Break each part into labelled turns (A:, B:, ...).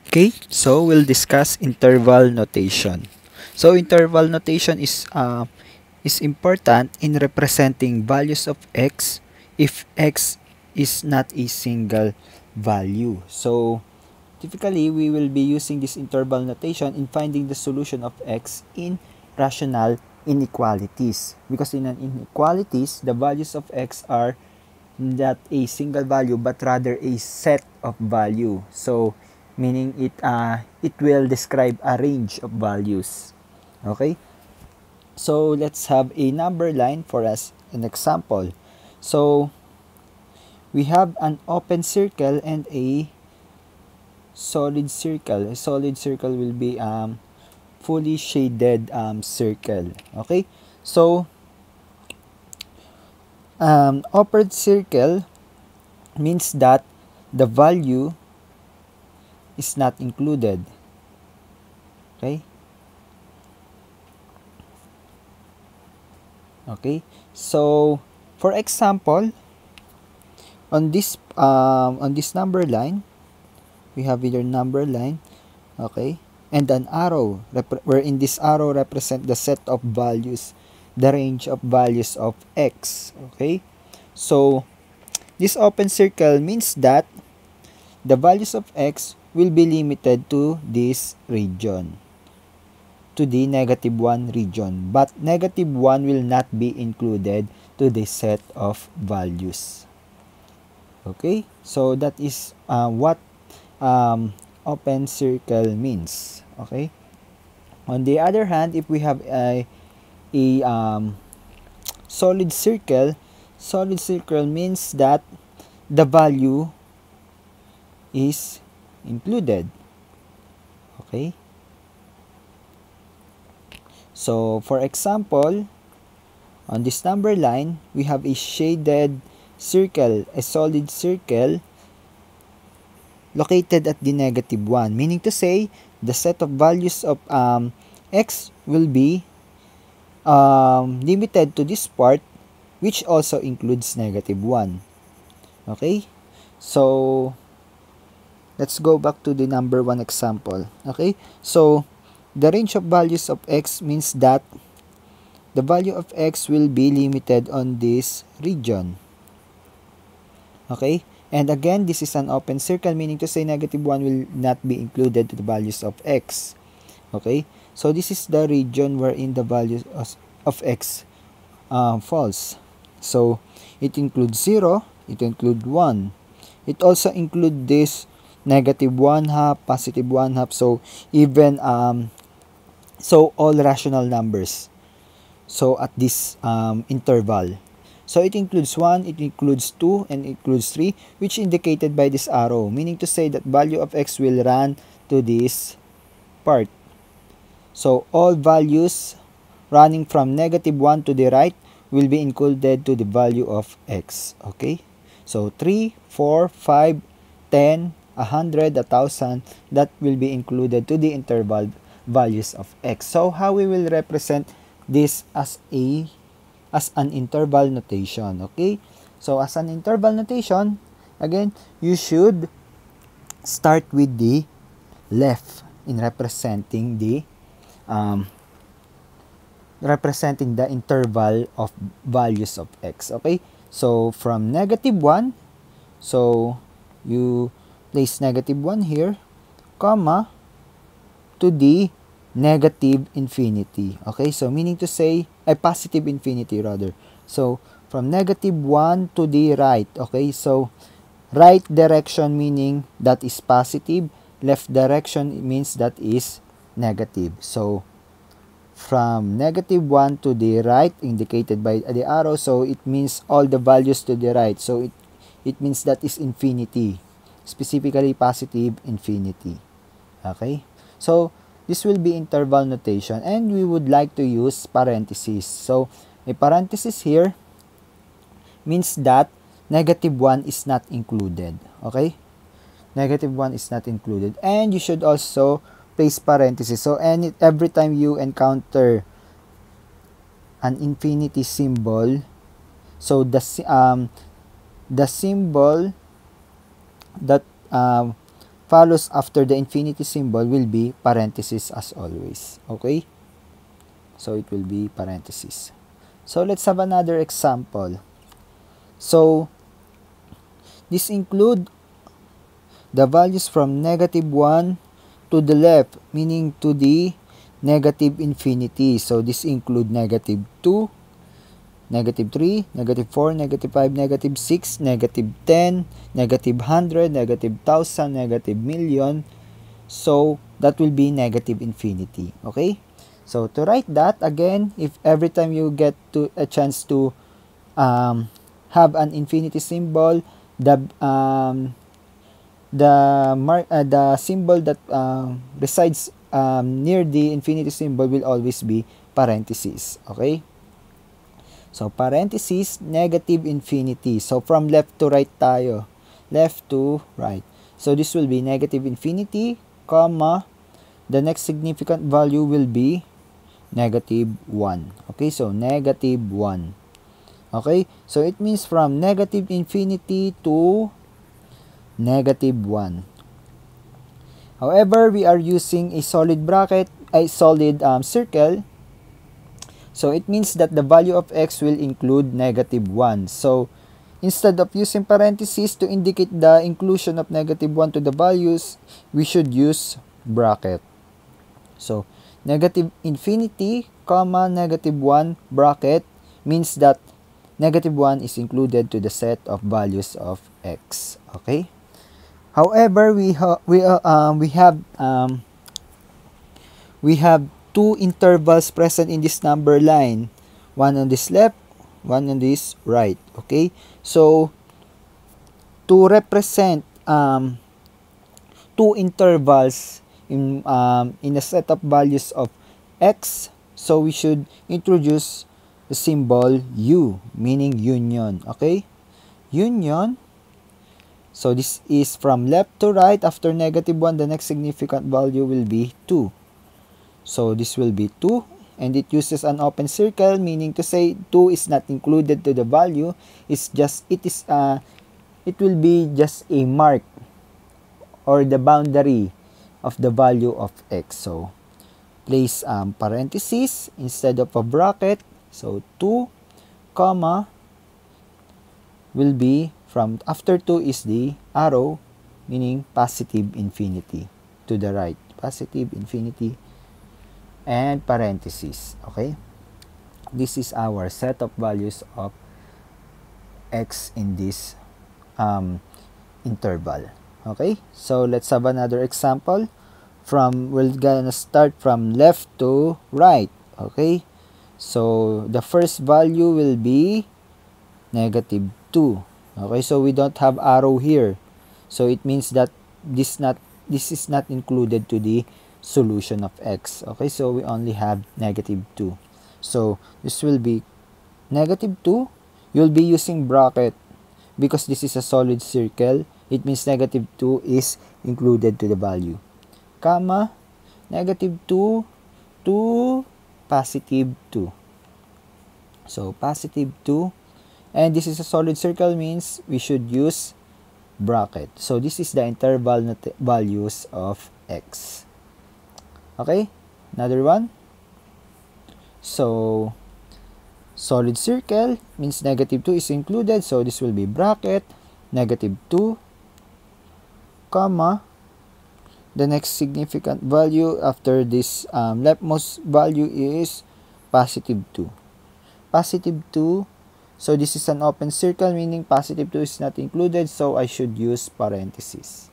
A: Okay, so we'll discuss interval notation. So interval notation is important in representing values of x if x is not a single value. So typically we will be using this interval notation in finding the solution of x in rational inequalities, because in an inequalities the values of x are not a single value but rather a set of value. So meaning it will describe a range of values. Okay, so let's have a number line for us an example. So we have an open circle and a solid circle. A solid circle will be fully shaded circle. Okay, so open circle means that the value is not included. Okay, okay, so for example, on this number line, we have either number line, okay, and an arrow wherein this arrow represent the set of values, the range of values of x. Okay, so this open circle means that the values of x will be limited to this region, to the -1 region, but -1 will not be included to the set of values. Okay, so that is what open circle means. Okay, on the other hand, if we have a solid circle means that the value is included. Okay, so for example, on this number line we have a shaded circle, a solid circle located at the -1, meaning to say the set of values of x will be limited to this part, which also includes -1. Okay, so let's go back to the number 1 example. Okay, so the range of values of x means that the value of x will be limited on this region. Okay, and again, this is an open circle, meaning to say -1 will not be included to the values of x. Okay, so this is the region wherein the values of x falls. So it includes 0, it includes 1. It also includes this -1/2, +1/2. So even so all rational numbers. So at this interval. So it includes 1, it includes 2, and it includes 3, which indicated by this arrow, meaning to say that value of x will run to this part. So all values running from -1 to the right will be included to the value of x. Okay, so 3, 4, 5, 10, 100, 1,000, that will be included to the interval values of x. So how we will represent this as an interval notation? Okay, so as an interval notation, again, you should start with the left in representing the interval of values of x. Okay, so from -1, so you place -1 here, comma, to the negative infinity. Okay, so meaning to say a positive infinity rather. So from -1 to the right. Okay, so right direction meaning that is positive, left direction means that is negative. So from -1 to the right, indicated by the arrow, so it means all the values to the right. So it means that is infinity, specifically positive infinity. Okay, so this will be interval notation, and we would like to use parentheses. So a parenthesis here means that -1 is not included. Okay, -1 is not included, and you should also place parentheses. So every time you encounter an infinity symbol, so the symbol that follows after the infinity symbol will be parenthesis as always. Okay? So it will be parenthesis. So let's have another example. So this include the values from -1 to the left, meaning to the negative infinity. So this include -2, -3, -4, -5, -6, -10, -100, -1,000, -1,000,000. So that will be negative infinity. Okay? So to write that again, if every time you get to a chance to have an infinity symbol, the symbol that resides near the infinity symbol will always be parentheses. Okay? So parentheses, negative infinity. So from left to right tayo. Left to right. So this will be negative infinity, comma, the next significant value will be -1. Okay, so -1. Okay, so it means from negative infinity to -1. However, we are using a solid bracket, a solid circle. So it means that the value of x will include -1. So instead of using parentheses to indicate the inclusion of -1 to the values, we should use bracket. So negative infinity, comma, -1 bracket means that -1 is included to the set of values of x. Okay. However, we have two intervals present in this number line, one on this left, one on this right. Okay. So to represent two intervals in a set of values of x, so we should introduce the symbol u, meaning union. Okay, union. So this is from left to right. After -1, the next significant value will be 2. So this will be 2, and it uses an open circle, meaning to say 2 is not included to the value. It will be just a mark or the boundary of the value of x. So place parentheses instead of a bracket. So 2, comma, will be from after 2 is the arrow, meaning positive infinity to the right. Positive infinity and parentheses. Okay? This is our set of values of x in this interval. Okay, so let's have another example. We're gonna start from left to right. Okay, so the first value will be -2. Okay, so we don't have arrow here, so it means that this is not included to the solution of x. Okay, so we only have -2. So this will be -2. You'll be using bracket because this is a solid circle. It means -2 is included to the value, comma, -2 to +2. So +2, and this is a solid circle, means we should use bracket. So this is the interval values of x. Okay, another one. So solid circle means -2 is included, so this will be bracket, -2, comma, the next significant value after this leftmost value is +2. +2, so this is an open circle, meaning +2 is not included, so I should use parentheses.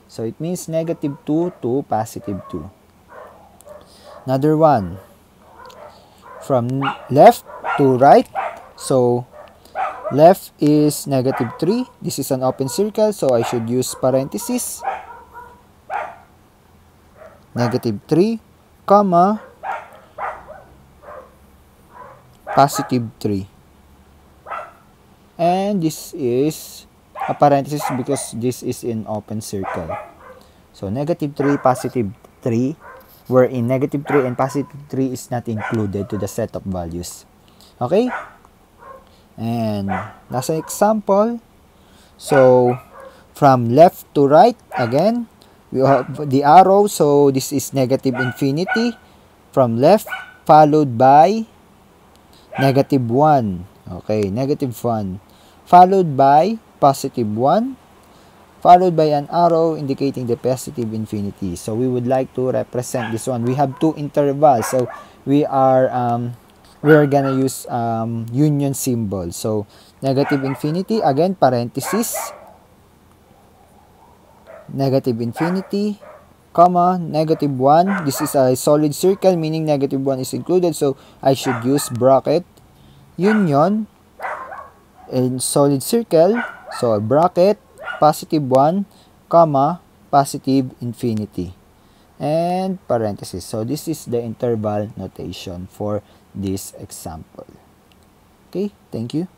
A: So it means -2 to +2. Another one. From left to right, so left is -3. This is an open circle, so I should use parentheses. -3, comma, +3. And this is a parenthesis because this is in open circle. So -3, +3, wherein -3 and +3 is not included to the set of values. Okay? And last example. So from left to right again. We have the arrow, so this is negative infinity from left, followed by negative 1. Okay, negative 1. Followed by positive 1. Followed by an arrow indicating the positive infinity. So we would like to represent this one. We have two intervals. So we are gonna use union symbol. So negative infinity, again parenthesis, negative infinity, comma, negative 1. This is a solid circle, meaning negative 1 is included. So I should use bracket, union, in solid circle. So bracket, positive 1, comma, positive infinity, and parenthesis. So this is the interval notation for this example. Okay, thank you.